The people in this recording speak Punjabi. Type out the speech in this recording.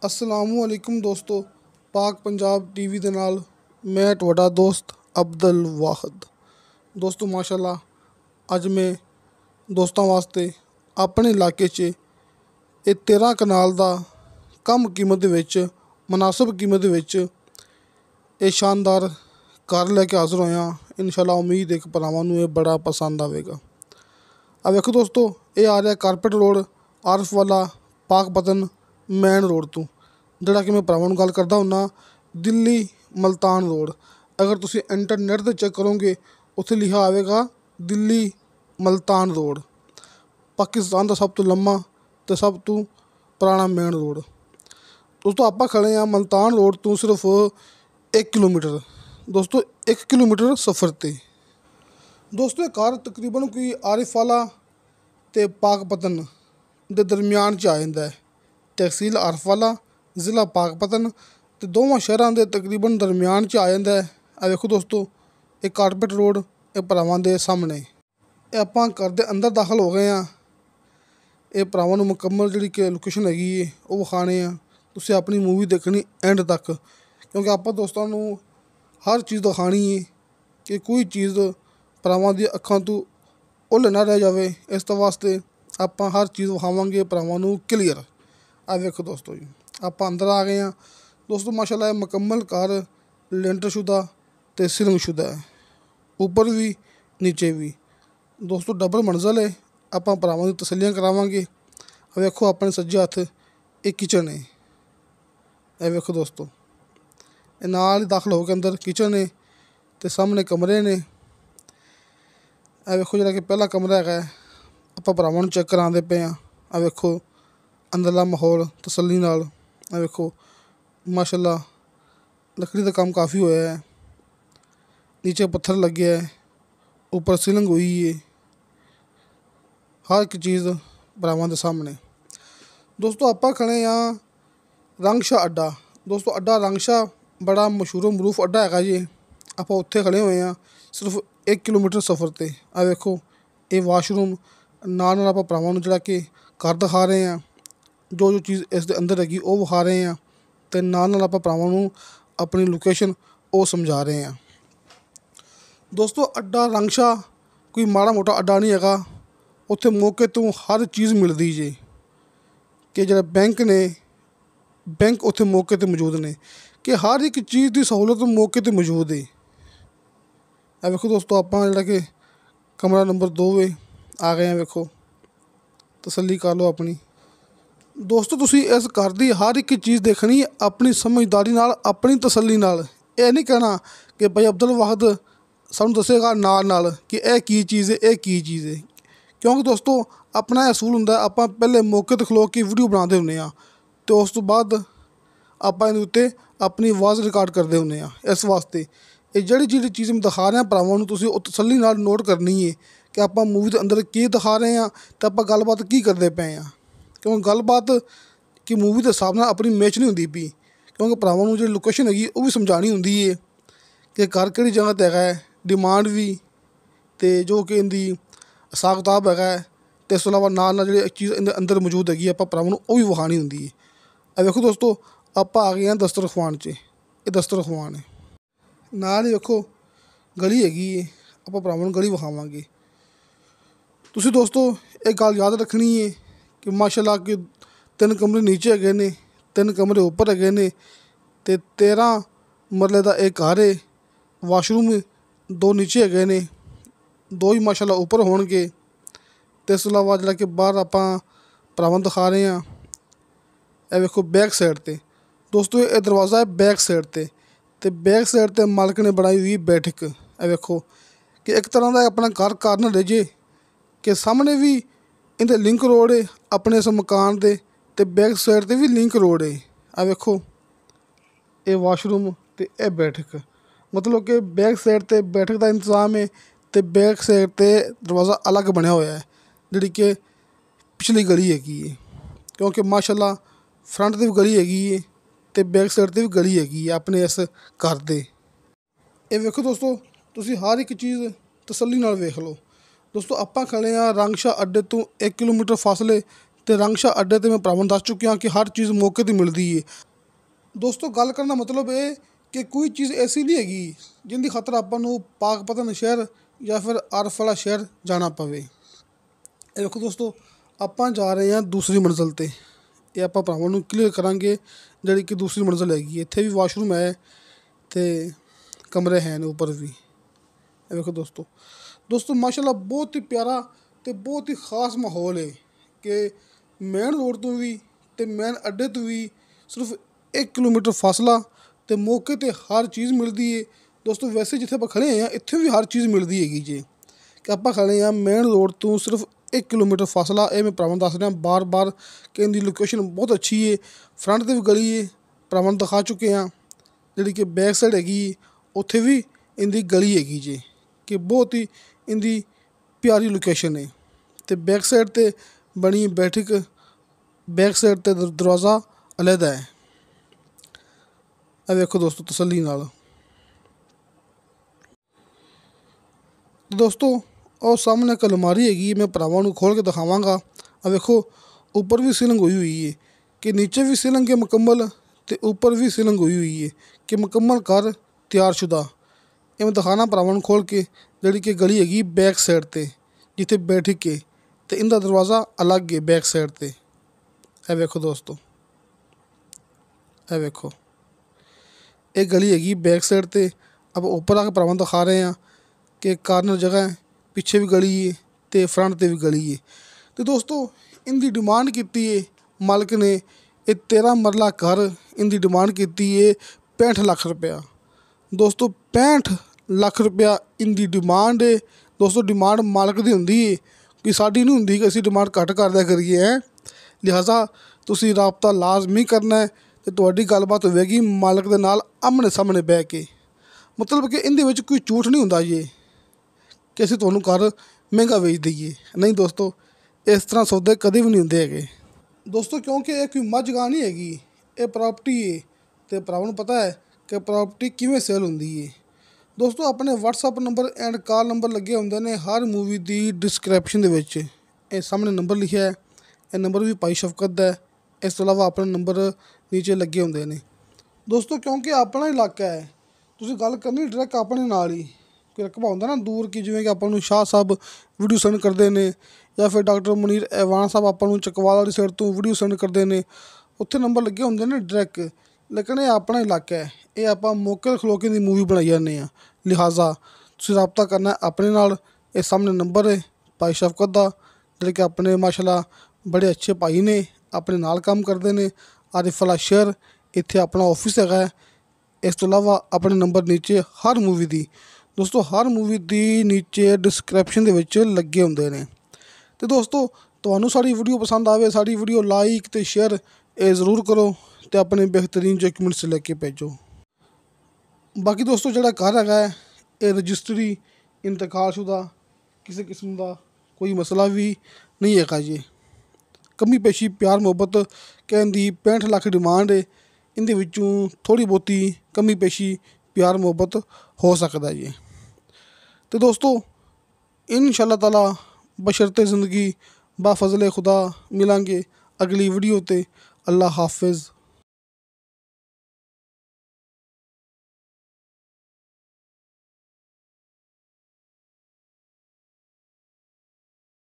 असलामुअलैकुम दोस्तों, पाक पंजाब टीवी ਦੇ ਨਾਲ मैं ਤੁਹਾਡਾ ਦੋਸਤ ਅਬਦੁਲ ਵਾਹਿਦ। ਦੋਸਤੋ ਮਾਸ਼ਾਅੱਲਾ, ਅੱਜ ਮੈਂ ਦੋਸਤਾਂ ਵਾਸਤੇ ਆਪਣੇ ਇਲਾਕੇ 'ਚ ਇਹ 13 ਕਨਾਲ ਦਾ ਕਮ ਕੀਮਤ ਦੇ ਵਿੱਚ, ਮੁਨਾਸਬ ਕੀਮਤ ਦੇ ਵਿੱਚ ਇਹ ਸ਼ਾਨਦਾਰ ਘਰ ਲੈ ਕੇ ਹਾਜ਼ਰ ਹੋਇਆ। ਇਨਸ਼ਾਅੱਲਾ ਉਮੀਦ ਹੈ ਕਿ ਭਰਾਵਾਂ ਨੂੰ ਇਹ ਬੜਾ ਪਸੰਦ ਆਵੇਗਾ। ਆ ਵੇਖੋ ਦੋਸਤੋ, ਇਹ ਆ ਰਿਹਾ ਕਾਰਪੇਟ ਰੋਡ, ਆਰਫ ਵਾਲਾ ਪਾਕਪਤਨ ਮੇਨ ਰੋਡ ਤੋਂ, ਜਿਹੜਾ ਕਿ ਮੈਂ ਭਰਾਵਾਂ ਨੂੰ ਗੱਲ ਕਰਦਾ ਹੁੰਦਾ ਦਿੱਲੀ ਮਲਤਾਨ ਰੋਡ। ਅਗਰ ਤੁਸੀਂ ਇੰਟਰਨੈਟ 'ਤੇ ਚੈੱਕ ਕਰੋਗੇ, ਉੱਥੇ ਲਿਖਿਆ ਆਵੇਗਾ ਦਿੱਲੀ ਮਲਤਾਨ ਰੋਡ, ਪਾਕਿਸਤਾਨ ਦਾ ਸਭ ਤੋਂ ਲੰਮਾ ਅਤੇ ਸਭ ਤੋਂ ਪੁਰਾਣਾ ਮੇਨ ਰੋਡ। ਦੋਸਤੋ ਆਪਾਂ ਖੜ੍ਹੇ ਹਾਂ ਮਲਤਾਨ ਰੋਡ ਤੋਂ ਸਿਰਫ 1 ਕਿਲੋਮੀਟਰ, ਦੋਸਤੋ 1 ਕਿਲੋਮੀਟਰ ਸਫ਼ਰ 'ਤੇ। ਦੋਸਤੋ ਇਹ ਘਰ ਤਕਰੀਬਨ ਕੋਈ ਆਰਿਫ ਵਾਲਾ ਅਤੇ ਪਾਕਪਤਨ ਦੇ ਦਰਮਿਆਨ 'ਚ ਆ ਜਾਂਦਾ ਹੈ। ਤਹਿਸੀਲ ਆਰਿਫ ਵਾਲਾ, ਜ਼ਿਲ੍ਹਾ ਪਾਕਪਤਨ ਅਤੇ ਦੋਵਾਂ ਸ਼ਹਿਰਾਂ ਦੇ ਤਕਰੀਬਨ ਦਰਮਿਆਨ 'ਚ ਆ ਜਾਂਦਾ ਹੈ। ਇਹ ਵੇਖੋ ਦੋਸਤੋ, ਇਹ ਕਾਰਪੇਟ ਰੋਡ ਇਹ ਭਰਾਵਾਂ ਦੇ ਸਾਹਮਣੇ। ਇਹ ਆਪਾਂ ਘਰ ਦੇ ਅੰਦਰ ਦਾਖਲ ਹੋ ਗਏ ਹਾਂ। ਇਹ ਭਰਾਵਾਂ ਨੂੰ ਮੁਕੰਮਲ ਜਿਹੜੀ ਕਿ ਲੋਕੇਸ਼ਨ ਹੈਗੀ ਹੈ ਉਹ ਵਿਖਾਉਣੇ ਆ। ਤੁਸੀਂ ਆਪਣੀ ਮੂਵੀ ਦੇਖਣੀ ਐਂਡ ਤੱਕ, ਕਿਉਂਕਿ ਆਪਾਂ ਦੋਸਤਾਂ ਨੂੰ ਹਰ ਚੀਜ਼ ਦਿਖਾਉਣੀ ਹੈ ਕਿ ਕੋਈ ਚੀਜ਼ ਭਰਾਵਾਂ ਦੀਆਂ ਅੱਖਾਂ ਤੋਂ ਓਹਲੇ ਨਾ ਰਹਿ ਜਾਵੇ। ਇਸ ਤੋਂ ਵਾਸਤੇ ਆਪਾਂ ਹਰ ਚੀਜ਼ ਵਿਖਾਵਾਂਗੇ ਭਰਾਵਾਂ ਨੂੰ ਕਲੀਅਰ। ਆ ਵੇਖੋ ਦੋਸਤੋ ਜੀ, ਆਪਾਂ ਅੰਦਰ ਆ ਗਏ ਹਾਂ। ਦੋਸਤੋ ਮਾਸ਼ਾਅੱਲਾ ਇਹ ਮੁਕੰਮਲ ਘਰ ਲੈਂਟਰਸ਼ੁਦਾ ਅਤੇ ਸੀਲਿੰਗਸ਼ੁਦਾ ਹੈ, ਉੱਪਰ ਵੀ ਨੀਚੇ ਵੀ। ਦੋਸਤੋ ਡਬਲ ਮੰਜ਼ਿਲ ਹੈ। ਆਪਾਂ ਭਰਾਵਾਂ ਦੀ ਤਸੱਲੀਆਂ ਕਰਾਵਾਂਗੇ। ਵੇਖੋ ਆਪਣੇ ਸੱਜੇ ਹੱਥ ਇਹ ਕਿਚਨ ਹੈ। ਇਹ ਵੇਖੋ ਦੋਸਤੋ, ਇਹ ਨਾਲ ਹੀ ਦਾਖਲ ਹੋ ਕੇ ਅੰਦਰ ਕਿਚਨ ਹੈ ਅਤੇ ਸਾਹਮਣੇ ਕਮਰੇ ਨੇ। ਇਹ ਵੇਖੋ ਜਿਹੜਾ ਕਿ ਪਹਿਲਾ ਕਮਰਾ ਹੈਗਾ, ਆਪਾਂ ਭਰਾਵਾਂ ਨੂੰ ਚੈੱਕ ਕਰਾਉਂਦੇ ਪਏ ਹਾਂ। ਆ ਵੇਖੋ ਅੰਦਰਲਾ ਮਾਹੌਲ ਤਸੱਲੀ ਨਾਲ। ਆ ਵੇਖੋ ਮਾਸ਼ਾਅੱਲਾ ਲੱਕੜੀ ਦਾ ਕੰਮ ਕਾਫੀ ਹੋਇਆ ਹੈ, ਨੀਚੇ ਪੱਥਰ ਲੱਗਿਆ ਹੈ, ਉੱਪਰ ਸੀਲਿੰਗ ਹੋਈ ਹੈ। ਹਰ ਇੱਕ ਚੀਜ਼ ਭਰਾਵਾਂ ਦੇ ਸਾਹਮਣੇ। ਦੋਸਤੋ ਆਪਾਂ ਖੜ੍ਹੇ ਹਾਂ ਰੰਗਸ਼ਾਹ ਅੱਡਾ। ਦੋਸਤੋ ਅੱਡਾ ਰੰਗਸ਼ਾਹ ਬੜਾ ਮਸ਼ਹੂਰ ਮਰੂਫ ਅੱਡਾ ਹੈਗਾ ਜੀ। ਆਪਾਂ ਉੱਥੇ ਖੜ੍ਹੇ ਹੋਏ ਹਾਂ ਸਿਰਫ 1 ਕਿਲੋਮੀਟਰ ਸਫ਼ਰ 'ਤੇ। ਆ ਵੇਖੋ ਇਹ ਵਾਸ਼ਰੂਮ, ਨਾਲ ਨਾਲ ਆਪਾਂ ਭਰਾਵਾਂ ਨੂੰ ਜਿਹੜਾ ਕਿ ਘਰ ਦਿਖਾ ਰਹੇ ਹਾਂ, ਜੋ ਚੀਜ਼ ਇਸ ਦੇ ਅੰਦਰ ਹੈਗੀ ਉਹ ਵਿਖਾ ਰਹੇ ਹਾਂ, ਅਤੇ ਨਾਲ ਨਾਲ ਆਪਾਂ ਭਰਾਵਾਂ ਨੂੰ ਆਪਣੀ ਲੋਕੇਸ਼ਨ ਉਹ ਸਮਝਾ ਰਹੇ ਹਾਂ। ਦੋਸਤੋ ਅੱਡਾ ਰੰਗਸ਼ਾਹ ਕੋਈ ਮਾੜਾ ਮੋਟਾ ਅੱਡਾ ਨਹੀਂ ਹੈਗਾ। ਉੱਥੇ ਮੌਕੇ ਤੋਂ ਹਰ ਚੀਜ਼ ਮਿਲਦੀ ਜੇ, ਕਿ ਜਿਹੜਾ ਬੈਂਕ ਨੇ, ਬੈਂਕ ਉੱਥੇ ਮੌਕੇ 'ਤੇ ਮੌਜੂਦ ਨੇ, ਕਿ ਹਰ ਇੱਕ ਚੀਜ਼ ਦੀ ਸਹੂਲਤ ਮੌਕੇ 'ਤੇ ਮੌਜੂਦ ਹੈ। ਇਹ ਵੇਖੋ ਦੋਸਤੋ ਆਪਾਂ ਜਿਹੜਾ ਕਿ ਕਮਰਾ ਨੰਬਰ 2 ਵੇ ਆ ਗਏ ਹਾਂ। ਵੇਖੋ ਤਸੱਲੀ ਕਰ ਲਓ ਆਪਣੀ। ਦੋਸਤੋ ਤੁਸੀਂ ਇਸ ਘਰ ਦੀ ਹਰ ਇੱਕ ਚੀਜ਼ ਦੇਖਣੀ ਆਪਣੀ ਸਮਝਦਾਰੀ ਨਾਲ, ਆਪਣੀ ਤਸੱਲੀ ਨਾਲ। ਇਹ ਨਹੀਂ ਕਹਿਣਾ ਕਿ ਭਾਈ ਅਬਦੁਲ ਵਾਹਿਦ ਸਾਨੂੰ ਦੱਸੇਗਾ ਨਾਲ ਨਾਲ ਕਿ ਇਹ ਕੀ ਚੀਜ਼ ਹੈ, ਇਹ ਕੀ ਚੀਜ਼ ਹੈ। ਕਿਉਂਕਿ ਦੋਸਤੋ ਆਪਣਾ ਅਸੂਲ ਹੁੰਦਾ, ਆਪਾਂ ਪਹਿਲੇ ਮੌਕੇ 'ਤੇ ਖਲੋ ਕੇ ਵੀਡੀਓ ਬਣਾਉਂਦੇ ਹੁੰਦੇ ਹਾਂ ਅਤੇ ਉਸ ਤੋਂ ਬਾਅਦ ਆਪਾਂ ਇਹਦੇ ਉੱਤੇ ਆਪਣੀ ਆਵਾਜ਼ ਰਿਕਾਰਡ ਕਰਦੇ ਹੁੰਦੇ ਹਾਂ। ਇਸ ਵਾਸਤੇ ਇਹ ਜਿਹੜੀ ਚੀਜ਼ ਮੈਂ ਦਿਖਾ ਰਿਹਾ ਭਰਾਵਾਂ ਨੂੰ, ਤੁਸੀਂ ਉਹ ਤਸੱਲੀ ਨਾਲ ਨੋਟ ਕਰਨੀ ਹੈ ਕਿ ਆਪਾਂ ਮੂਵੀ ਦੇ ਅੰਦਰ ਕੀ ਦਿਖਾ ਰਹੇ ਹਾਂ ਅਤੇ ਆਪਾਂ ਗੱਲਬਾਤ ਕੀ ਕਰਦੇ ਪਏ ਹਾਂ। ਕਿਉਂਕਿ ਗੱਲਬਾਤ ਕਿ ਮੂਵੀ ਦੇ ਹਿਸਾਬ ਨਾਲ ਆਪਣੀ ਮੈਚ ਨਹੀਂ ਹੁੰਦੀ ਪਈ, ਕਿਉਂਕਿ ਭਰਾਵਾਂ ਨੂੰ ਜਿਹੜੀ ਲੋਕੇਸ਼ਨ ਹੈਗੀ ਉਹ ਵੀ ਸਮਝਾਉਣੀ ਹੁੰਦੀ ਹੈ ਕਿ ਘਰ ਕਿਹੜੀ ਜਗ੍ਹਾ 'ਤੇ ਹੈਗਾ ਹੈ, ਡਿਮਾਂਡ ਵੀ, ਅਤੇ ਜੋ ਕਿ ਇਹਦੀ ਹਿਸਾਬ ਕਿਤਾਬ ਹੈਗਾ ਹੈ, ਅਤੇ ਇਸ ਤੋਂ ਇਲਾਵਾ ਨਾਲ ਨਾਲ ਜਿਹੜੀ ਚੀਜ਼ ਇਹਦੇ ਅੰਦਰ ਮੌਜੂਦ ਹੈਗੀ ਆਪਾਂ ਭਰਾਵਾਂ ਨੂੰ ਉਹ ਵੀ ਵਿਖਾਉਣੀ ਹੁੰਦੀ ਹੈ। ਇਹ ਵੇਖੋ ਦੋਸਤੋ ਆਪਾਂ ਆ ਗਏ ਹਾਂ ਦਸਤਰਖਾਨ 'ਚ। ਇਹ ਦਸਤਰਖਾਨ ਹੈ, ਨਾਲ ਹੀ ਵੇਖੋ ਗਲੀ ਹੈਗੀ ਹੈ। ਆਪਾਂ ਭਰਾਵਾਂ ਨੂੰ ਗਲੀ ਵਿਖਾਵਾਂਗੇ। ਤੁਸੀਂ ਦੋਸਤੋ ਇਹ ਗੱਲ ਯਾਦ ਰੱਖਣੀ ਹੈ ਕਿ ਮਾਸ਼ਾਅੱਲਾ ਕਿ 3 ਕਮਰੇ ਨੀਚੇ ਹੈਗੇ ਨੇ, 3 ਕਮਰੇ ਉੱਪਰ ਹੈਗੇ ਨੇ, ਅਤੇ 13 ਮਰਲੇ ਦਾ ਇਹ ਘਰ ਹੈ। ਵਾਸ਼ਰੂਮ 2 ਨੀਚੇ ਹੈਗੇ ਨੇ, 2 ਹੀ ਮਾਸ਼ਾਅੱਲਾ ਉੱਪਰ ਹੋਣਗੇ। ਅਤੇ ਇਸ ਤੋਂ ਇਲਾਵਾ ਜਿਹੜਾ ਕਿ ਬਾਹਰ ਆਪਾਂ ਭਰਾਵਾਂ ਨੂੰ ਦਿਖਾ ਰਹੇ ਹਾਂ। ਇਹ ਵੇਖੋ ਬੈਕ ਸਾਈਡ 'ਤੇ ਦੋਸਤੋ ਇਹ ਦਰਵਾਜ਼ਾ ਹੈ ਬੈਕ ਸਾਈਡ 'ਤੇ, ਅਤੇ ਬੈਕ ਸਾਈਡ 'ਤੇ ਮਾਲਕ ਨੇ ਬਣਾਈ ਹੋਈ ਬੈਠਕ। ਇਹ ਵੇਖੋ ਕਿ ਇੱਕ ਤਰ੍ਹਾਂ ਦਾ ਆਪਣਾ ਘਰ ਨਾ ਰਹਿ ਜੇ, ਕਿ ਸਾਹਮਣੇ ਵੀ ਇਹਦੇ ਲਿੰਕ ਰੋਡ ਹੈ ਆਪਣੇ ਇਸ ਮਕਾਨ ਦੇ, ਅਤੇ ਬੈਕ ਸਾਈਡ 'ਤੇ ਵੀ ਲਿੰਕ ਰੋਡ ਹੈ। ਆ ਵੇਖੋ ਇਹ ਵਾਸ਼ਰੂਮ ਅਤੇ ਇਹ ਬੈਠਕ, ਮਤਲਬ ਕਿ ਬੈਕ ਸਾਈਡ 'ਤੇ ਬੈਠਕ ਦਾ ਇੰਤਜ਼ਾਮ ਹੈ, ਅਤੇ ਬੈਕ ਸਾਈਡ 'ਤੇ ਦਰਵਾਜ਼ਾ ਅਲੱਗ ਬਣਿਆ ਹੋਇਆ ਹੈ, ਜਿਹੜੀ ਕਿ ਪਿਛਲੀ ਗਲੀ ਹੈਗੀ ਹੈ। ਕਿਉਂਕਿ ਮਾਸ਼ਾਅੱਲਾ ਫਰੰਟ 'ਤੇ ਵੀ ਗਲੀ ਹੈਗੀ ਹੈ ਅਤੇ ਬੈਕ ਸਾਈਡ 'ਤੇ ਵੀ ਗਲੀ ਹੈਗੀ ਹੈ ਆਪਣੇ ਇਸ ਘਰ ਦੇ। ਇਹ ਵੇਖੋ ਦੋਸਤੋ ਤੁਸੀਂ ਹਰ ਇੱਕ ਚੀਜ਼ ਤਸੱਲੀ ਨਾਲ ਵੇਖ ਲਓ। ਦੋਸਤੋ ਆਪਾਂ ਖੜ੍ਹੇ ਹਾਂ ਰੰਗਸ਼ਾਹ ਅੱਡੇ ਤੋਂ 1 ਕਿਲੋਮੀਟਰ ਫਾਸਲੇ तो रंगशाह अड्डे ते मैं भरावां दस चुकिया कि हर चीज़ मौके पर मिलती है। दोस्तों गल करने का मतलब है कि कोई चीज़ ऐसी नहीं हैगी जिंदी खातर आपां नूं पाकपतन शहर या फिर आरफ वाला शहर जाना पवे। ये देखो दोस्तों आपां जा रहे हैं दूसरी मंजिल ते, ये आपां भरावां नूं क्लीयर करांगे जिहड़ी कि दूसरी मंजिल हैगी। इत्थे भी वाशरूम है ते कमरे हैं ऊपर भी। ये देखो दोस्तों माशाल्लाह बहुत ही प्यारा ते बहुत ही खास माहौल है कि मेन रोड तो भी ते मेन अड्डे तो भी सिर्फ 1 किलोमीटर फासला ते मौके ते हर चीज़ मिलती है। दोस्तों वैसे जिथे आप खड़े हैं इत्थे भी हर चीज़ मिलती हैगी जी कि आप खड़े हैं मेन रोड तो सिर्फ 1 किलोमीटर फासला। ये मैं भरावां दस रहा बार बार कि इनकी लोकेशन बहुत अच्छी है। फ्रंट ते भी गली है भरावां नूं दिखा चुके हैं, जिहड़ी कि बैक साइड हैगी उत्थे भी इनकी गली हैगी जी कि बहुत ही इनकी प्यारी लोकेशन है। तो बैक साइड ते बनी बैठक, बैक साइड ते दरवाज़ा अलहदा है। देखो दोस्तों तसल्ली नाल। दोस्तों और सामने एक अलमारी हैगी, मैं भरावां नूं खोल के दिखावांगा। अब देखो ऊपर भी सीलिंग हुई है कि नीचे भी सीलिंग है मुकम्मल ते ऊपर भी सीलिंग हुई है कि मुकम्मल घर तैयारशुदा। ये मैं दिखाना भरावां नूं खोल के जिहड़ी कि गली हैगी बैक साइड ते जिथे बैठक के ते इनका दरवाज़ा अलग है बैक साइड ते। ये देखो दोस्तों, ये देखो ये गली हैगी बैक साइड ते। अब ऊपर आके भरावां दिखा रहे हैं कि कार्नर जगह है, पिछे भी गली है तो फ्रंट ते भी गली है। तो दोस्तों इनकी डिमांड की है मालिक ने, ये 13 मरला घर इनकी डिमांड की है 65 लाख रुपया। दोस्तों 65 लाख रुपया इनकी डिमांड है। दोस्तों डिमांड मालिक की होंदी है कि साडी नहीं होंदी कि असीं डिमांड घट कर दिया करिए है। लिहाजा तुसीं राबता लाजमी करना है तो तुहाडी गलबात होवेगी मालिक दे नाल आमने सामने बह के। मतलब कि इहदे विच कोई झूठ नहीं हुंदा जी कि असीं तुहानूं घर महंगा बेच दईए, नहीं दोस्तों इस तरह सौदे कदे भी नहीं हुंदे हैगे। दोस्तों क्योंकि ये कोई मझ गां नहीं हैगी, ये प्रॉपर्टी है तो भरावां नूं पता है कि प्रॉपर्टी किवें सेल हुंदी है। दोस्तों अपने WhatsApp number and call number लगे हुंदे ने हर मूवी की डिस्क्रिप्शन दे विच। ये सामने नंबर लिखा है, ये नंबर भी भाई शफकत दा है। इस तो अलावा अपने नंबर नीचे लगे हुंदे ने। दोस्तों क्योंकि अपना इलाका है तुसीं गल करनी डायरैक्ट अपने नाल ही। कोई रकबा होंदा ना दूर की जिवें कि आपां नूं शाह साहब वीडियो सेंड करते हैं या फिर डॉक्टर मुनीर ऐवान साहब आपां नूं चकवाल वाली साइड तो वीडियो सेंड करते हैं, उत्थे नंबर लगे होंदे ने डायरैक्ट। लेकिन ये अपना इलाका है, ये आपां मौके ते खलो के दी मूवी बनाई जाने हैं। लिहाजा तुसीं राबता करना है अपने नाल। ये सामने नंबर है भाई शफकत दा जिहड़े कि अपने माशाल्लाह बड़े अच्छे भाई ने, अपने नाल काम करते हैं। आरिफ वाला शहर इत्थे अपना ऑफिस हैगा। इस तो अलावा अपने नंबर नीचे हर मूवी दी, दोस्तों हर मूवी दी नीचे डिस्क्रिप्शन दे विच लगे हुंदे ने। तो दोस्तों तुहानूं साडी वीडियो पसंद आवे, साडी वीडियो लाइक ते शेयर ये ज़रूर करो तो अपने बेहतरीन डॉक्यूमेंट्स लेके भेजो। बाकी दोस्तों जिहड़ा घर हैगा ये रजिस्ट्री इंतकालशुदा, किसी किस्म का कोई मसला भी नहीं हैगा जी। कमी पेशी प्यार मुहब्बत कहन दी 65 लाख डिमांड है, इनदे विचों थोड़ी बहुती कमी पेशी प्यार मुहब्बत हो सकता है जी। तो दोस्तों इंशाअल्लाह ताला बशर्ते ज़िंदगी बा फजले खुदा मिलांगे अगली वीडियो ते। अल्लाह हाफिज़।